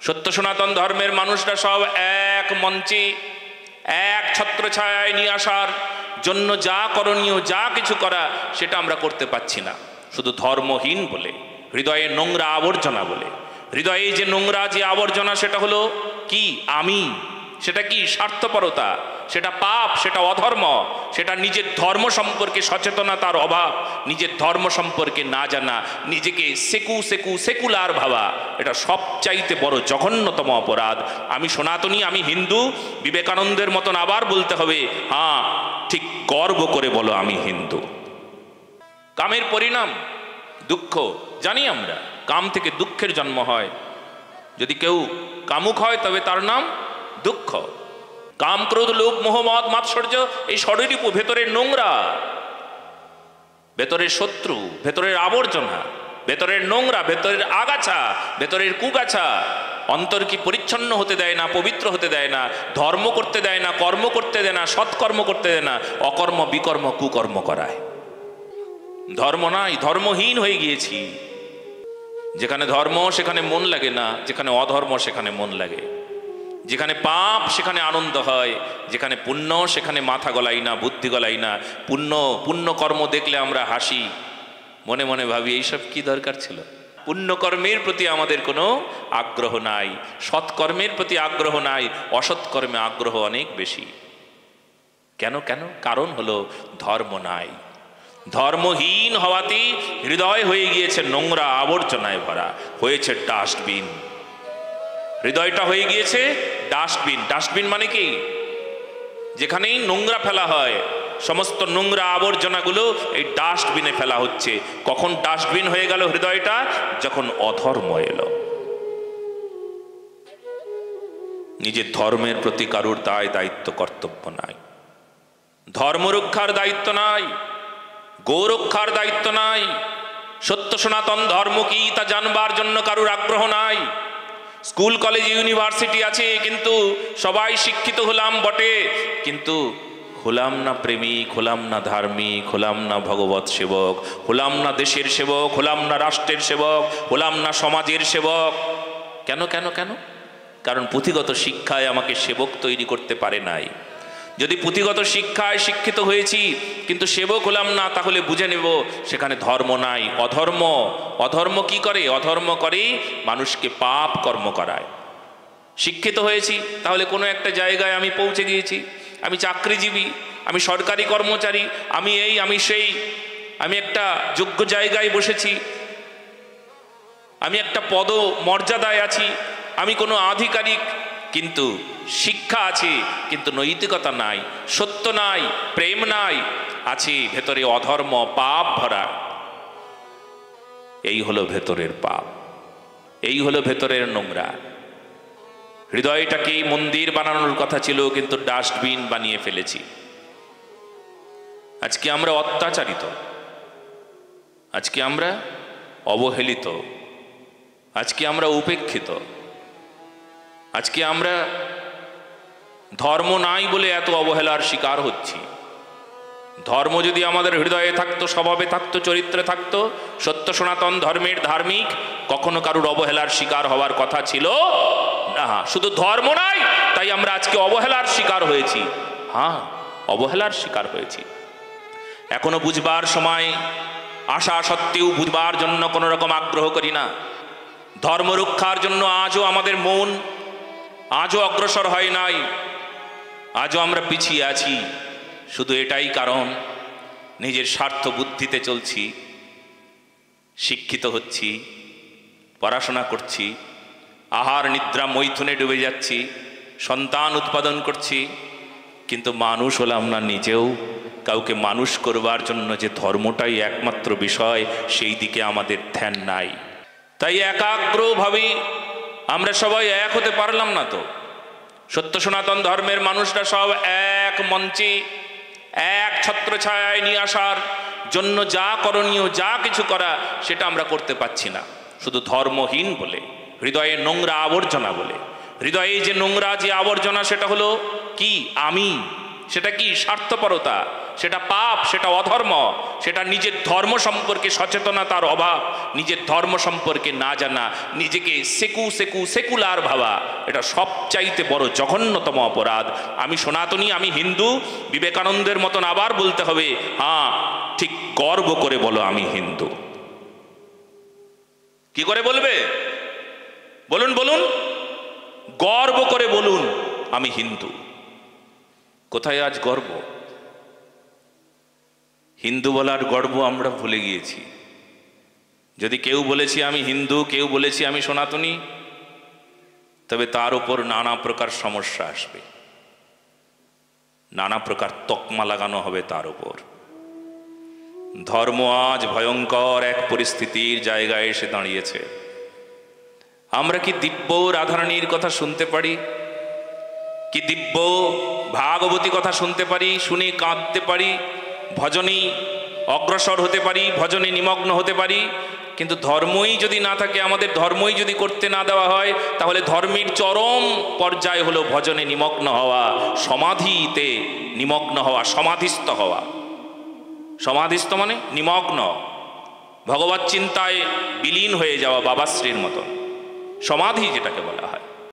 সত্য সনাতন ধর্মের মানুষরা সব এক মঞ্চে এক ছত্রছায়ায় নিয়ে আসার জন্য যা করণীয়, যা কিছু করা, সেটা আমরা করতে পারছি না, শুধু ধর্মহীন বলে, হৃদয়ে নোংরা আবর্জনা বলে। হৃদয়ে যে নোংরা যে আবর্জনা, সেটা হলো কি? আমি। সেটা কি? স্বার্থপরতা, সেটা পাপ, সেটা অধর্ম, সেটা নিজের ধর্ম সম্পর্কে সচেতনতার অভাব, নিজের ধর্ম সম্পর্কে না জানা, নিজেকে সেকুলার ভাবা। এটা সবচাইতে বড় জঘন্যতম অপরাধ। আমি সনাতনী, আমি হিন্দু, বিবেকানন্দের মতন আবার বলতে হবে, হ্যাঁ ঠিক, গর্ব করে বলো আমি হিন্দু। কামের পরিণাম দুঃখ, জানি আমরা, কাম থেকে দুঃখের জন্ম হয়। যদি কেউ কামুক হয় তবে তার নাম দুঃখ। কাম, ক্রোধ, লোভ, মোহ, মদ, মাৎসর্য, এই ষড়রিপু ভেতরের নোংরা, ভেতরের শত্রু, ভেতরের আবর্জনা, ভেতরের নোংরা, ভেতরের আগাছা, ভেতরের কুগাছা। অন্তরকে পরিচ্ছন্ন হতে দেয় না, পবিত্র হতে দেয় না, ধর্ম করতে দেয় না, কর্ম করতে দেয় না, সৎকর্ম করতে দেয় না, অকর্ম, বিকর্ম, কুকর্ম করায়। ধর্ম নাই, ধর্মহীন হয়ে গিয়েছি। যেখানে ধর্ম সেখানে মন লাগে না, যেখানে অধর্ম সেখানে মন লাগে। যেখানে পাপ সেখানে আনন্দ হয়, যেখানে পুণ্য সেখানে মাথা গলাই না, বুদ্ধি গলাই না। পুণ্য কর্ম দেখলে আমরা হাসি, মনে মনে ভাবি এইসব কি দরকার ছিল। পুণ্যকর্মের প্রতি আমাদের কোনো আগ্রহ নাই, সৎকর্মের প্রতি আগ্রহ নাই, অসৎকর্মে আগ্রহ অনেক বেশি। কেন? কারণ হলো ধর্ম নাই। ধর্মহীন হওয়াতেই হৃদয় হয়ে গিয়েছে নোংরা আবর্জনায় ভরা, হয়েছে ডাস্টবিন। হৃদয়টা হয়ে গিয়েছে ডাস্টবিন। ডাস্টবিন মানে কি? যেখানেই নোংরা ফেলা হয়, সমস্ত নোংরা আবর্জনাগুলো এই ডাস্টবিনে ফেলা হচ্ছে। কখন ডাস্টবিন হয়ে গেল হৃদয়টা? যখন অধর্ম এলো। নিজের ধর্মের প্রতি কারুর দায় দায়িত্ব কর্তব্য নাই, ধর্ম রক্ষার দায়িত্ব নাই, গৌরক্ষার দায়িত্ব নাই, সত্য সনাতন ধর্ম কি তা জানবার জন্য কারুর আগ্রহ নাই। স্কুল, কলেজ, ইউনিভার্সিটি আছে, কিন্তু সবাই শিক্ষিত হলাম বটে, কিন্তু হলাম না প্রেমিক, হলাম না ধার্মিক, হলাম না ভগবত সেবক, হলাম না দেশের সেবক, হলাম না রাষ্ট্রের সেবক, হলাম না সমাজের সেবক। কেন? কারণ পুঁথিগত শিক্ষায় আমাকে সেবক তৈরি করতে পারে নাই। যদি পুঁথিগত শিক্ষায় শিক্ষিত হয়েছি কিন্তু সেবক হলাম না, তাহলে বুঝে নেব সেখানে ধর্ম নাই, অধর্ম। অধর্ম কি করে? অধর্ম করে মানুষকে পাপ কর্ম করায়। শিক্ষিত হয়েছি, তাহলে কোনো একটা জায়গায় আমি পৌঁছে গিয়েছি, আমি চাকরিজীবী, আমি সরকারি কর্মচারী, আমি এই, আমি সেই, আমি একটা যোগ্য জায়গায় বসেছি, আমি একটা পদ মর্যাদায় আছি, আমি কোনো আধিকারিক, কিন্তু শিক্ষা আছে কিন্তু নৈতিকতা নাই, সত্য নাই, প্রেম নাই, আছে ভেতরে অধর্ম, পাপ ভরা। এই হলো ভেতরের পাপ, এই হলো ভেতরের নোংরা। হৃদয়টাকে মন্দির বানানোর কথা ছিল, কিন্তু ডাস্টবিন বানিয়ে ফেলেছি। আজকে আমরা অত্যাচারিত, আজকে আমরা অবহেলিত, আজকে আমরা উপেক্ষিত, আজকে আমরা ধর্ম নাই বলে এত অবহেলার শিকার হচ্ছি। ধর্ম যদি আমাদের হৃদয়ে থাকতো, স্বভাবে থাকতো, চরিত্রে থাকতো, সত্য সনাতন ধর্মের ধার্মিক, কখনো কারুর অবহেলার শিকার হওয়ার কথা ছিল না। শুধু ধর্ম নাই, তাই আমরা আজকে অবহেলার শিকার হয়েছি। হ্যাঁ, অবহেলার শিকার হয়েছি। এখনো বুঝবার সময় আশা সত্ত্বেও বুঝবার জন্য কোনো রকম আগ্রহ করি না। ধর্ম রক্ষার জন্য আজও আমাদের মন আজও অগ্রসর হয় নাই, আজও আমরা পিছিয়ে আছি। শুধু এটাই কারণ, নিজের স্বার্থ বুদ্ধিতে চলছি, শিক্ষিত হচ্ছি, পড়াশোনা করছি, আহার নিদ্রা মৈথুনে ডুবে যাচ্ছি, সন্তান উৎপাদন করছি, কিন্তু মানুষ হলাম না নিজেও। কাউকে মানুষ করবার জন্য যে ধর্মটাই একমাত্র বিষয়, সেই দিকে আমাদের ধ্যান নাই। তাই একাগ্রভাবে আমরা সবাই এক হতে পারলাম না। তো সত্য সনাতন ধর্মের মানুষরা সব এক মঞ্চে এক ছত্রছায়ায় নিয়ে আসার জন্য যা করণীয়, যা কিছু করা, সেটা আমরা করতে পারছি না, শুধু ধর্মহীন বলে, হৃদয়ে নোংরা আবর্জনা বলে। হৃদয়ে যে নোংরা যে আবর্জনা, সেটা হলো কি? আমি। সেটা কি? স্বার্থপরতা, সেটা পাপ, সেটা অধর্ম, সেটা নিজের ধর্ম সম্পর্কে সচেতনতার অভাব, নিজের ধর্ম সম্পর্কে না জানা, নিজেকে সেকুলার ভাবা, এটা সবচাইতে বড় জঘন্যতম অপরাধ। আমি সনাতনী, আমি হিন্দু, বিবেকানন্দের মতন আবার বলতে হবে, হ্যাঁ ঠিক গর্ব করে বলো আমি হিন্দু। কি করে বলবে? বলুন বলুন, গর্ব করে বলুন আমি হিন্দু। কোথায় আজ গর্ব? হিন্দু বলার গর্ব আমরা ভুলে গিয়েছি। যদি কেউ বলেছি আমি হিন্দু, কেউ বলেছি আমি সনাতনী, তবে তার উপর নানা প্রকার সমস্যা আসবে, নানা প্রকার তকমা লাগানো হবে তার উপর। ধর্ম আজ ভয়ঙ্কর এক পরিস্থিতির জায়গায় এসে দাঁড়িয়েছে। আমরা কি দিব্য রাধারানীর কথা শুনতে পারি? কি দিব্য ভাগবতী কথা শুনতে পারি, শুনে কাঁদতে পারি, ভজনে অগ্রসর হতে পারি, ভজনে নিমগ্ন হতে পারি? কিন্তু ধর্মই যদি না থাকে, আমাদের ধর্মই যদি করতে না দেওয়া হয়, তাহলে ধর্মের চরম পর্যায় হলো ভজনে নিমগ্ন হওয়া, সমাধিতে নিমগ্ন হওয়া, সমাধিস্থ হওয়া। সমাধিস্থ মানে নিমগ্ন, ভগবত চিন্তায় বিলীন হয়ে যাওয়া, বাবাশ্রীর মতন সমাধি যেটাকে বলা হয়।